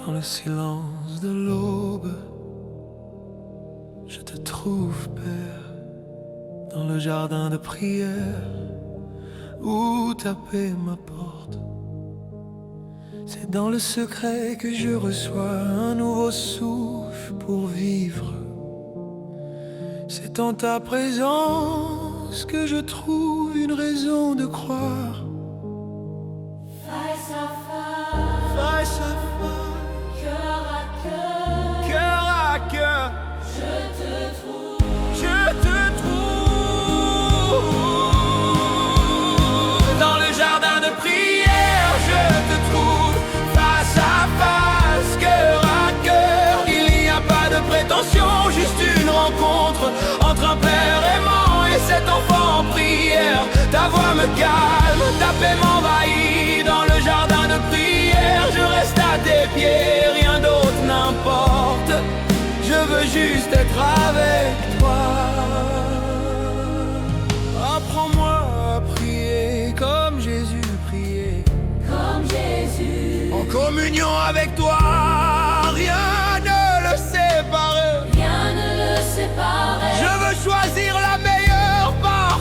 Dans le silence de l'aube, je te trouve, Père, dans le jardin de prière où taper ma porte. C'est dans le secret que je reçois un nouveau souffle pour vivre. C'est en ta présence que je trouve une raison de croire. Face à face, Face à face, cœur à cœur, cœur à cœur, je te trouve. Dans le jardin de prière, je te trouve. Face à face, cœur à cœur, il n'y a pas de prétention, juste une rencontre entre un père aimant et cet enfant en prière. Ta voix me calme, ta paix m'envahit. Dans le jardin de prière, je reste à tes pieds, rien d'autre n'importe. Je veux juste être avec toi. Apprends-moi à prier comme Jésus priait, Comme Jésus, en communion avec toi. Rien ne le sépare. rien ne le séparait. Je veux choisir la meilleure part,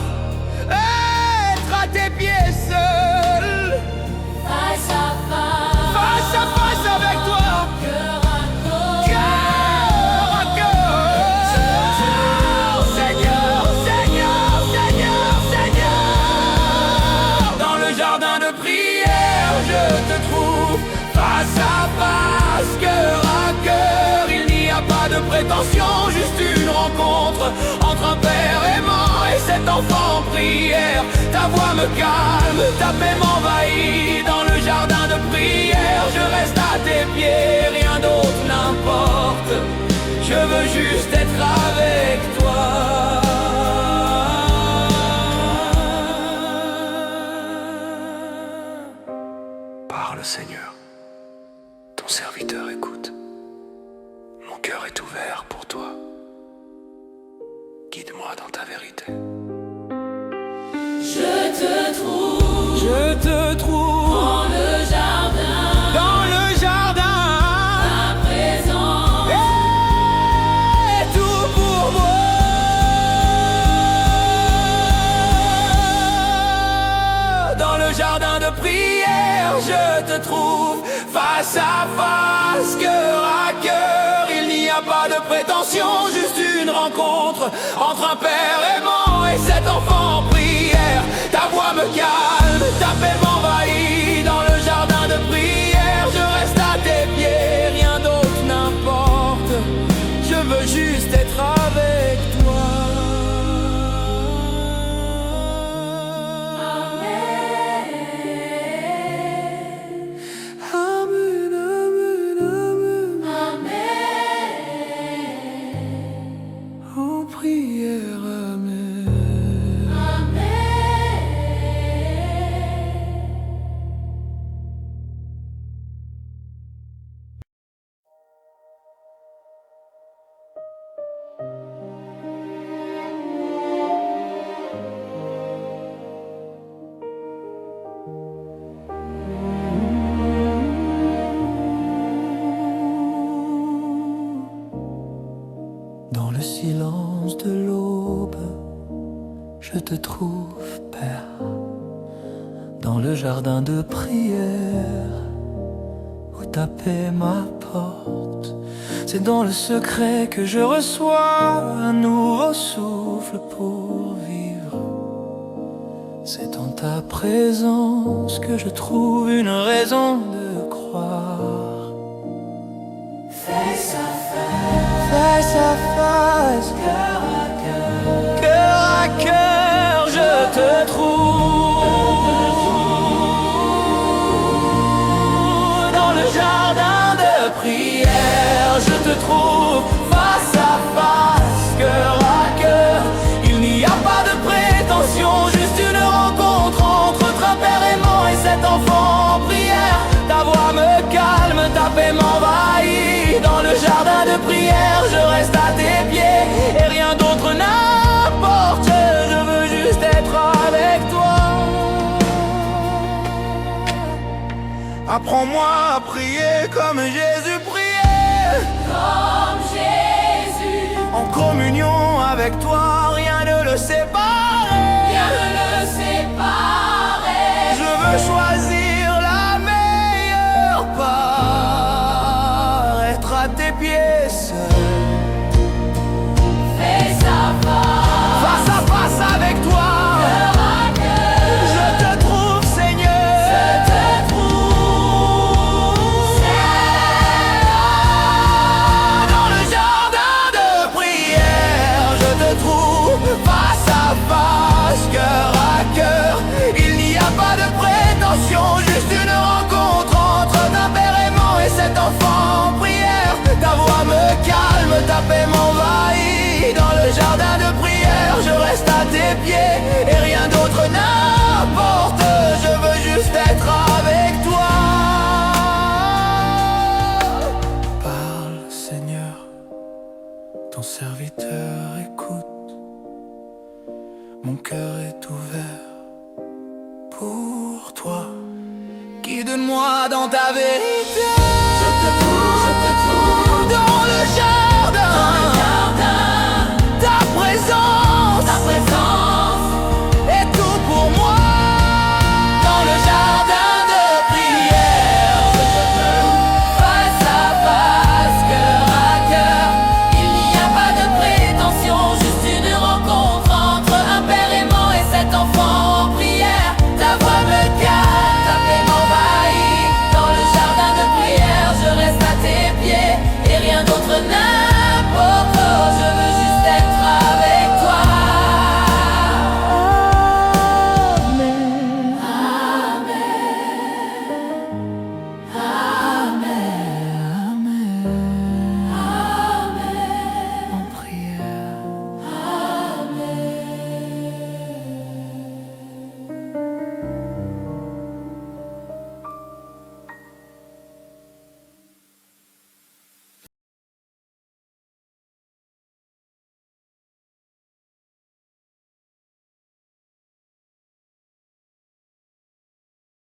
être à tes pieds seul, Face à face avec toi. cœur à cœur, Cœur à cœur, Seigneur, Seigneur, Seigneur, Seigneur. Dans le jardin de prière, je te trouve. Face à face, cœur à cœur, il n'y a pas de prétention, juste une rencontre entre un père aimant et cet enfant en prière. Ta voix me calme, ta paix m'envahit. Dans le jardin de prière, je reste à tes pieds, rien d'autre n'importe. Je veux juste être avec toi. Parle, Seigneur. Ton serviteur écoute. Mon cœur est ouvert pour toi. Guide-moi dans ta vérité. je te trouve. Je te trouve Dans le jardin, dans le jardin. ta présence, Et tout pour moi. Dans le jardin de prière, je te trouve. Face à face, cœur à cœur, il n'y a pas de prétention, juste une rencontre entre un père aimant et cet enfant en prière. Ta voix me calme, ta paix m'envahit. Dans le jardin de prière, je reste à tes pieds, rien d'autre n'importe. Je veux juste être avec toi. Amen, amen, amen. Amen, En prière, amen. Amen. Dans le silence de l'aube, je te trouve, Père. Dans le jardin de prière, où ta paix m'apporte. C'est dans le secret que je reçois un nouveau souffle pour vivre. C'est en ta présence que je trouve une raison de croire. Face à Face à face, cœur à cœur, cœur à cœur, je te trouve. Dans le jardin de prière, je te trouve. Face à face, cœur à cœur, il n'y a pas de prétention, juste une rencontre entre un père aimant et cet enfant en prière. Ta voix me calme, ta paix m'envahit. Dans le jardin de prière, je reste à tes pieds et rien d'autre n'importe. Je veux juste être avec toi. Apprends-moi à prier comme Jésus communion avec toi, rien ne le sépare. Rien ne le séparer. Je veux choisir la meilleure part, être à tes pieds seul. Face à face. Face à face avec toi, Cœur à cœur. je te trouve Seigneur. Je te trouve. Dans le jardin de prière, je te trouve face à face, cœur à cœur. Il n'y a pas de prétention, juste une rencontre entre un père aimant et cet enfant en prière. Ta voix me calme, ta paix m'envahit. Dans le jardin de prière, je reste à tes pieds et rien d'autre n'importe. Je veux juste être avec toi. Parle, Seigneur, ton serviteur écoute. Mon cœur est ouvert pour toi. Guide-moi dans ta vérité.